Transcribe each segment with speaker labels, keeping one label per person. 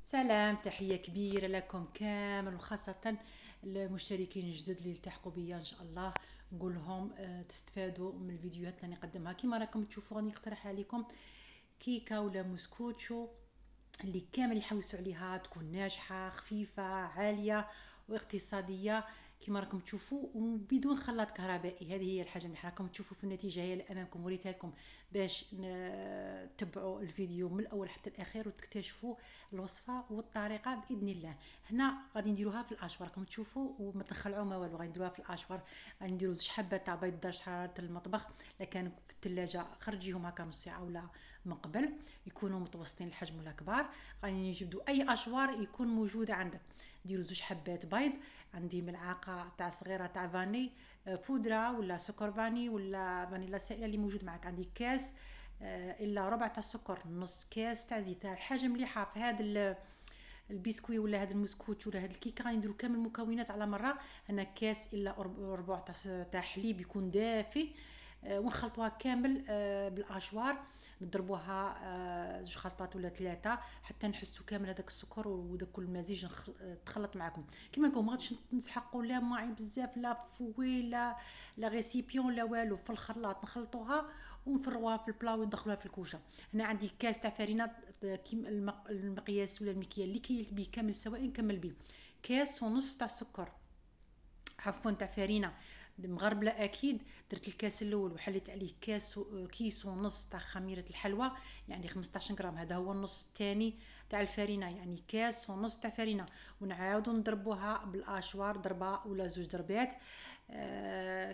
Speaker 1: سلام، تحية كبيرة لكم كامل وخاصة المشتركين الجدد اللي التحقوا بيا ان شاء الله. نقول لهم تستفادوا من الفيديوهات اللي نقدمها. كما راكم تشوفوا راني اقترح عليكم كيكة ولا موسكوتشو اللي كامل يحوسوا عليها، تكون ناجحة خفيفة عالية واقتصادية كما راكم تشوفوا وبدون خلاط كهربائي. هذه هي الحاجة اللي راكم تشوفوا في النتيجة هي امامكم، وريتها لكم باش تتبعوا الفيديو من الاول حتى الاخير وتكتشفوا الوصفة والطريقة باذن الله. هنا غادي نديروها في الاشوار راكم تشوفوا وما تخلعوا ما والو، غادي نديروها في الاشوار. غادي نديروا زوج حبات تاع بيض درجة حرارة المطبخ، لكان في الثلاجة خرجيهم هكا نص ساعة ولا من قبل، يكونوا متوسطين الحجم ولا كبار. غادي نجبدوا اي اشوار يكون موجوده عندك. ديروا زوج حبات بيض، عندي ملعقه تاع صغيره تاع فاني بودره ولا سكر فاني ولا فانيلا سائله اللي موجود معك. عندي كاس الا ربع تاع السكر، نص كاس تاع زيت. الحاجه مليحه في هذا البسكوي ولا هذا المسكوت ولا هذا الكيكه غادي نديروا كامل المكونات على مره. انا كاس الا ربع تاع حليب يكون دافي، ونخلطوها كامل بالاشوار، نضربوها زوج خلطات ولا ثلاثه حتى نحسوا كامل هذاك السكر وداك كل المزيج تخلط معكم. كيما نقول ما غاديش نسحقوا لا معي بزاف لا فوي لا ريسيبيون لا والو، في الخلاط نخلطوها ونفرغوها في البلا وندخلوها في الكوشه. هنا عندي كاس تاع فرينه، كيما المقياس ولا المكيال اللي كيلت بيه كامل سواء نكمل بيه. كاس ونص تاع سكر، عفوا تاع فرينه مغربله اكيد. درت الكاس الاول وحليت عليه كيس ونص تاع خميره الحلوى، يعني 15 غرام. هذا هو النص الثاني تاع الفرينه، يعني كاس ونص تاع فرينه. ونعاودوا نضربوها بالاشوار ضربه ولا زوج ضربات.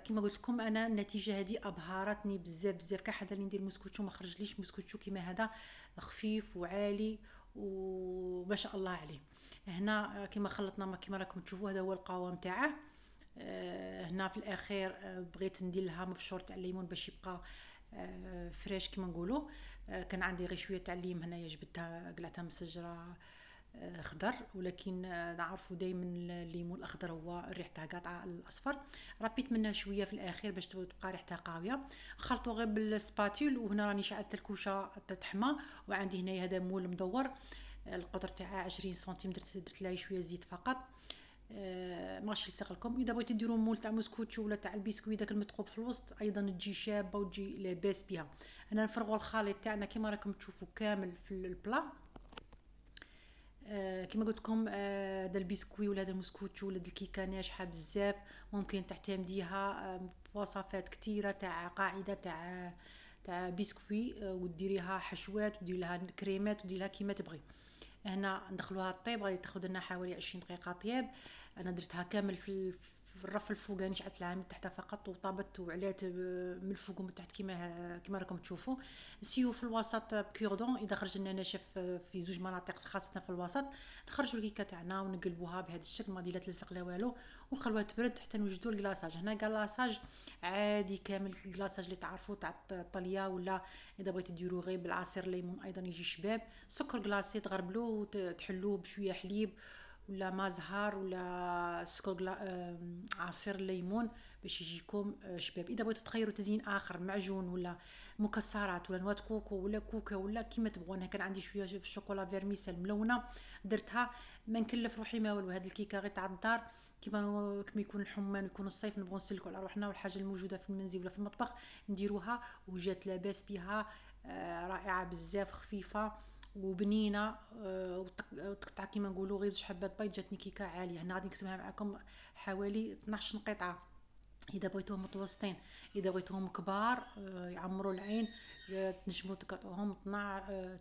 Speaker 1: كما قلت لكم انا النتيجه هذه ابهرتني بزاف بزاف. كحدا اللي ندير موسكوتشو ما خرجليش موسكوتشو كيما هذا، خفيف وعالي وما شاء الله عليه. هنا كما خلطنا كما راكم تشوفوا هذا هو القوام تاعه. هنا في الاخير بغيت ندير لها مبشور تاع الليمون باش يبقى فريش كما نقولوا. كان عندي غير شويه تاع الليم هنايا جبتها قلعتها من الشجره خضر، ولكن نعرفوا دائما الليمون الاخضر هو ريحته قاطعه الاصفر. ربيت منها شويه في الاخير باش تبقى ريحتها قاويه. خلطوا غير بالسباتول، وهنا راني شعلت الكوشه تحمى. وعندي هنا هذا مول مدور القطر تاعها 20 سنتيم، درت لها شويه زيت فقط. ماشي يستغلكم. اذا بغيتو ديروا مول تاع موسكوتشو ولا تاع البسكوي داك المثقوب في الوسط ايضا تجي شابه وتجي لاباس بها. انا نفرغوا الخليط تاعنا كما راكم تشوفوا كامل في البلا. كما قلت لكم هذا البسكوي ولا هذا المسكوتشو ولا الكيكه ناجحه بزاف. ممكن تعتمديها في وصفات كثيره تاع قاعده تاع بسكوي، وديريها حشوات ودير لها كريمات ودير لها كيما تبغي. هنا ندخلوها الطيب، غادي تاخذ لنا حوالي 20 دقيقه طياب. انا درتها كامل في الرف الفوقاني، شعلت لها من تحت فقط وطابت وعلات من الفوق ومن تحت كما راكم تشوفوا. نسيو في الوسط بكوردون، اذا خرج لنا ناشف في زوج مناطق خاصه في الوسط نخرجوا الكيكه تاعنا ونقلبوها بهذا الشكل، ما لا تلصق لا والو، ونخلوها تبرد حتى نوجدوا الكلاصاج. هنا كلاصاج عادي كامل، الكلاصاج اللي تعرفوا تاع الطليه، ولا اذا بغيتوا ديروا غير بالعصير ليمون ايضا يجي شباب. سكر كلاصي تغربلوه وتحلوه بشويه حليب ولا ما زهر ولا سكر عصير الليمون باش يجيكم شباب. اذا بغيتوا تغيروا تزيين اخر معجون ولا مكسرات ولا نواه كوكو ولا كوكا ولا كيما تبغوا. انا كان عندي شويه في الشوكولا فيرميسل ملونه درتها، ما نكلف روحي ما والو. هاد الكيكه غير تاع الدار، كيما يكون الحمان ويكون الصيف نبغوا نسلكوا على روحنا والحاجه الموجوده في المنزل ولا في المطبخ نديروها وجات لاباس بها. رائعه بزاف خفيفه وبنينه، وتقطع كيما نقولوا غير بجوج حبات بيض جاتني كيكه عاليه. هنا غادي نقسمها معكم حوالي 12 قطعه اذا بغيتوهم متوسطين. اذا بغيتوهم كبار يعمروا العين تنجموا تقطعوهم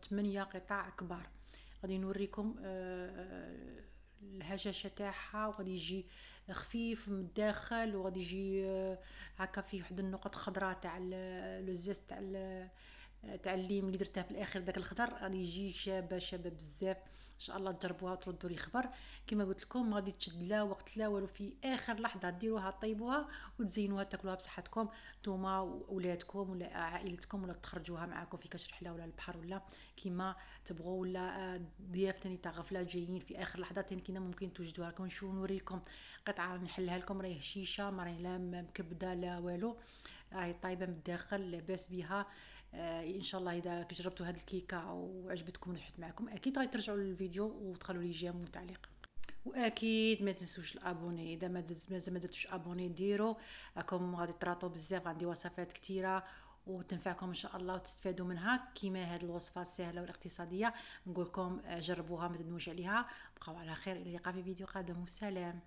Speaker 1: 8 قطع كبار. غادي نوريكم الهشاشه تاعها، وغادي يجي خفيف من الداخل، وغادي يجي هكا فيه واحد النقط خضراء تاع لو زيست تاع الليم اللي درتها في الاخر داك الخضر. غادي يجي شابه بزاف. ان شاء الله تجربوها وتردوا لي خبر. كما قلت لكم غادي تشد لا وقت لا والو، في اخر لحظه ديروها طيبوها وتزينوها تاكلوها بصحتكم نتوما واولادكم ولا عائلتكم، ولا تخرجوها معاكم في كاش رحله ولا البحر ولا كيما تبغوا، ولا ضياف تاني تاع غفله جايين في اخر لحظه تاني كيما ممكن توجدوها لكم. نشوف نوريكم قطعه نحلها لكم، راهي هشيشه ما راهي لا مكبده لا والو، راهي طايبه من الداخل لاباس بها. ان شاء الله اذا جربتوا هذه الكيكه وعجبتكم ونجحت معكم اكيد غترجعوا للفيديو وتخلوا لي جيم وتعليق. واكيد ما تنسوش الابوني، اذا مازال ما درتوش ابوني ديروا، راكم غادي تراطوا بزاف، عندي وصفات كثيره وتنفعكم ان شاء الله وتستفادوا منها كيما هذه الوصفه السهله والاقتصاديه. نقول لكم جربوها ما تندموش عليها. بقاو على خير، الى اللقاء في فيديو قادم، والسلام.